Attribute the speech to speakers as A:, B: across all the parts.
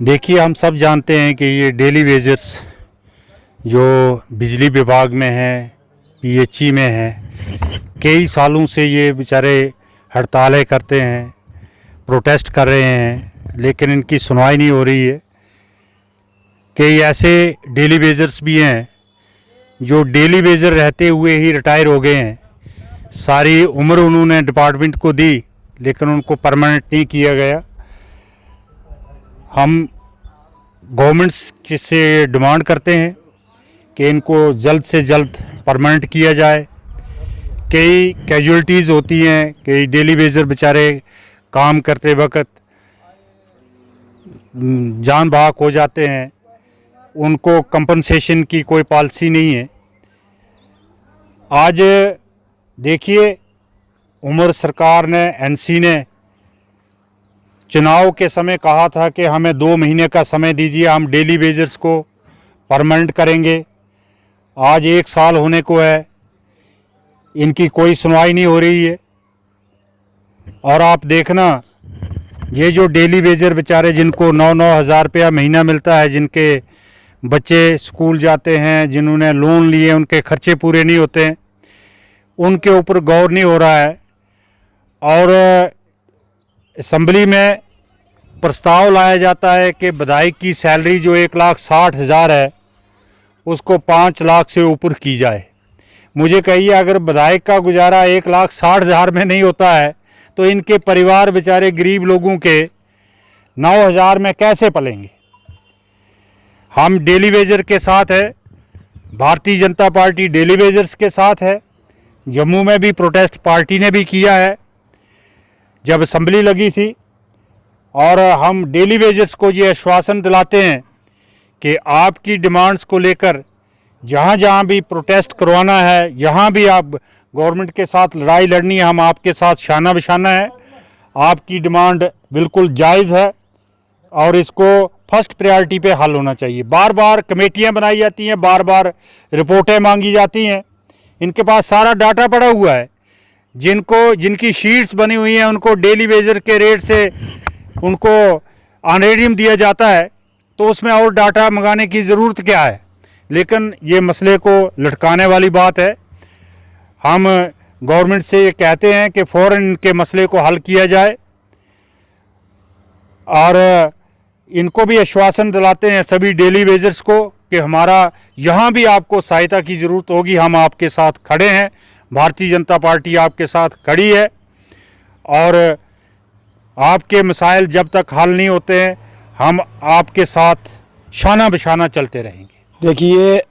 A: देखिए, हम सब जानते हैं कि ये डेली वेजर्स जो बिजली विभाग में हैं, पीएचई में हैं, कई सालों से ये बेचारे हड़तालें करते हैं, प्रोटेस्ट कर रहे हैं, लेकिन इनकी सुनवाई नहीं हो रही है। कई ऐसे डेली वेजर्स भी हैं जो डेली वेजर रहते हुए ही रिटायर हो गए हैं। सारी उम्र उन्होंने डिपार्टमेंट को दी, लेकिन उनको परमानेंट नहीं किया गया। हम गवर्नमेंट्स से डिमांड करते हैं कि इनको जल्द से जल्द परमानेंट किया जाए। कई कैजुअल्टीज़ होती हैं, कई डेली वेजर बेचारे काम करते वक्त जान बहक हो जाते हैं, उनको कंपनसेशन की कोई पॉलिसी नहीं है। आज देखिए, उमर सरकार ने, एनसी ने चुनाव के समय कहा था कि हमें 2 महीने का समय दीजिए, हम डेली वेजर्स को परमानेंट करेंगे। आज 1 साल होने को है, इनकी कोई सुनवाई नहीं हो रही है। और आप देखना, ये जो डेली वेजर बेचारे जिनको 9-9 हज़ार रुपया महीना मिलता है, जिनके बच्चे स्कूल जाते हैं, जिन्होंने लोन लिए, उनके खर्चे पूरे नहीं होते हैं, उनके ऊपर गौर नहीं हो रहा है। और असम्बली में प्रस्ताव लाया जाता है कि विधायक की सैलरी जो 1,60,000 है, उसको 5 लाख से ऊपर की जाए। मुझे कहिए, अगर विधायक का गुजारा 1,60,000 में नहीं होता है, तो इनके परिवार बेचारे गरीब लोगों के 9,000 में कैसे पलेंगे। हम डेली वेजर के साथ है, Bharatiya Janata party daily wagers के साथ है। जम्मू में भी प्रोटेस्ट पार्टी ने भी किया है जब असम्बली लगी थी। और हम डेली वेजर्स को ये आश्वासन दिलाते हैं कि आपकी डिमांड्स को लेकर जहाँ जहाँ भी प्रोटेस्ट करवाना है, जहाँ भी आप गवर्नमेंट के साथ लड़ाई लड़नी है, हम आपके साथ शाना बिशाना है। आपकी डिमांड बिल्कुल जायज़ है और इसको फर्स्ट प्रायोरिटी पे हल होना चाहिए। बार बार कमेटियाँ बनाई जाती हैं, बार बार रिपोर्टें मांगी जाती हैं। इनके पास सारा डाटा पड़ा हुआ है। जिनकी शीट्स बनी हुई हैं, उनको डेली वेजर के रेट से उनको ऑनरेडियम दिया जाता है, तो उसमें और डाटा मंगाने की ज़रूरत क्या है। लेकिन ये मसले को लटकाने वाली बात है। हम गवर्नमेंट से ये कहते हैं कि फ़ौरन इनके मसले को हल किया जाए। और इनको भी आश्वासन दिलाते हैं सभी डेली वेजर्स को कि हमारा यहाँ भी आपको सहायता की ज़रूरत होगी, हम आपके साथ खड़े हैं। भारतीय जनता पार्टी आपके साथ खड़ी है और आपके मसाइल जब तक हल नहीं होते हैं, हम आपके साथ शाना बिशाना चलते रहेंगे।
B: देखिए,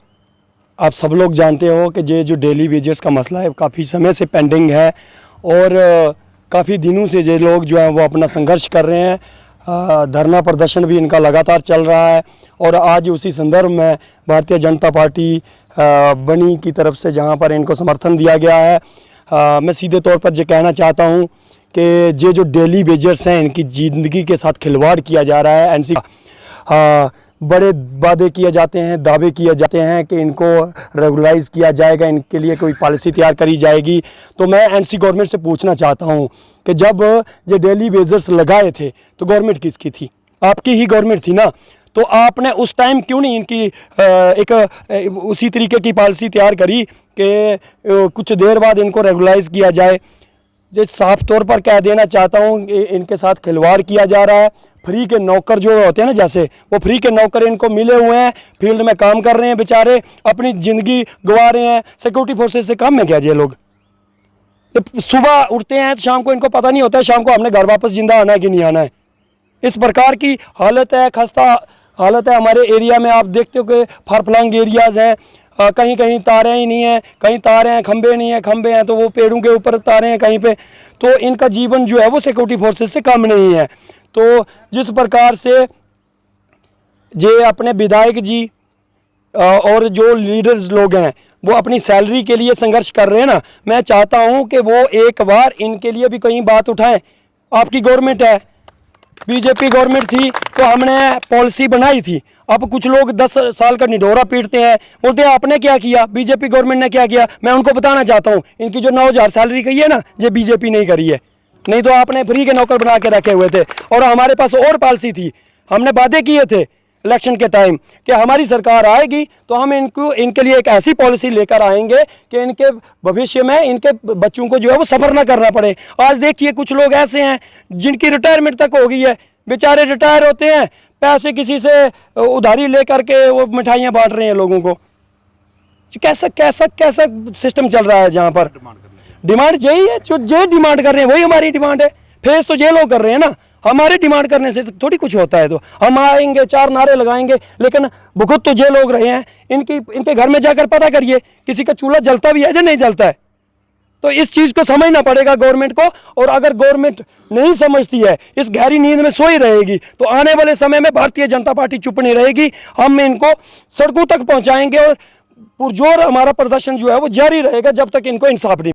B: आप सब लोग जानते हो कि ये जो डेली वेजेस का मसला है काफ़ी समय से पेंडिंग है और काफ़ी दिनों से ये लोग जो हैं वो अपना संघर्ष कर रहे हैं। धरना प्रदर्शन भी इनका लगातार चल रहा है और आज उसी संदर्भ में भारतीय जनता पार्टी बनी की तरफ से जहां पर इनको समर्थन दिया गया है। मैं सीधे तौर पर ये कहना चाहता हूं कि ये जो डेली वेजर्स हैं, इनकी ज़िंदगी के साथ खिलवाड़ किया जा रहा है। एनसी बड़े वादे किए जाते हैं, दावे किए जाते हैं कि इनको रेगुलाइज किया जाएगा, इनके लिए कोई पॉलिसी तैयार करी जाएगी। तो मैं एनसी गवर्नमेंट से पूछना चाहता हूं कि जब ये डेली वेजर्स लगाए थे तो गवर्नमेंट किसकी थी? आपकी ही गवर्नमेंट थी ना। तो आपने उस टाइम क्यों नहीं इनकी एक उसी तरीके की पॉलिसी तैयार करी कि कुछ देर बाद इनको रेगुलाइज किया जाए? जो साफ तौर पर कह देना चाहता हूँ, इनके साथ खिलवाड़ किया जा रहा है। फ्री के नौकर जो होते हैं ना, जैसे वो फ्री के नौकर इनको मिले हुए हैं, फील्ड में काम कर रहे हैं, बेचारे अपनी ज़िंदगी गंवा रहे हैं। सिक्योरिटी फोर्सेस से काम में क्या ये लोग सुबह उठते हैं, शाम को इनको पता नहीं होता है शाम को हमने घर वापस जिंदा आना है कि नहीं आना है। इस प्रकार की हालत है, खस्ता हालत है हमारे एरिया में। आप देखते हो कि फारफलंग एरियाज़ हैं, कहीं कहीं तारें ही नहीं हैं, कहीं तारें हैं, खंबे नहीं हैं, खंबे हैं तो वो पेड़ों के ऊपर तारें हैं कहीं पे। तो इनका जीवन जो है वो सिक्योरिटी फोर्सेस से कम नहीं है। तो जिस प्रकार से जे अपने विधायक जी और जो लीडर्स लोग हैं वो अपनी सैलरी के लिए संघर्ष कर रहे हैं ना, मैं चाहता हूं कि वो एक बार इनके लिए भी कहीं बात उठाएं। आपकी गवर्नमेंट है, बीजेपी गवर्नमेंट थी तो हमने पॉलिसी बनाई थी। अब कुछ लोग 10 साल का निडोरा पीटते हैं, बोलते हैं आपने क्या किया, बीजेपी गवर्नमेंट ने क्या किया। मैं उनको बताना चाहता हूँ, इनकी जो 9,000 सैलरी कही है ना, ये बीजेपी नहीं करी है। नहीं तो आपने फ्री के नौकर बना के रखे हुए थे और हमारे पास और पॉलिसी थी। हमने वादे किए थे इलेक्शन के टाइम कि हमारी सरकार आएगी तो हम इनके लिए एक ऐसी पॉलिसी लेकर आएंगे कि इनके भविष्य में इनके बच्चों को जो है वो सफ़र ना करना पड़े। आज देखिए कुछ लोग ऐसे हैं जिनकी रिटायरमेंट तक हो गई है, बेचारे रिटायर होते हैं, पैसे किसी से उधारी लेकर के वो मिठाइयाँ बांट रहे हैं लोगों को। कैसा कैसा कैसा सिस्टम चल रहा है जहाँ पर डिमांड यही है, जो जे डिमांड कर रहे हैं वही हमारी डिमांड है। फेस तो जे लोग कर रहे हैं ना, हमारे डिमांड करने से थोड़ी कुछ होता है। तो हम आएंगे 4 नारे लगाएंगे, लेकिन भुगत तो जे लोग रहे हैं। इनके घर में जाकर पता करिए किसी का चूल्हा जलता भी है या नहीं जलता है। तो इस चीज़ को समझना पड़ेगा गवर्नमेंट को, और अगर गवर्नमेंट नहीं समझती है, इस गहरी नींद में सोई रहेगी, तो आने वाले समय में भारतीय जनता पार्टी चुप नहीं रहेगी। हम इनको सड़कों तक पहुंचाएंगे और पुरजोर हमारा प्रदर्शन जो है वो जारी रहेगा जब तक इनको इंसाफ नहीं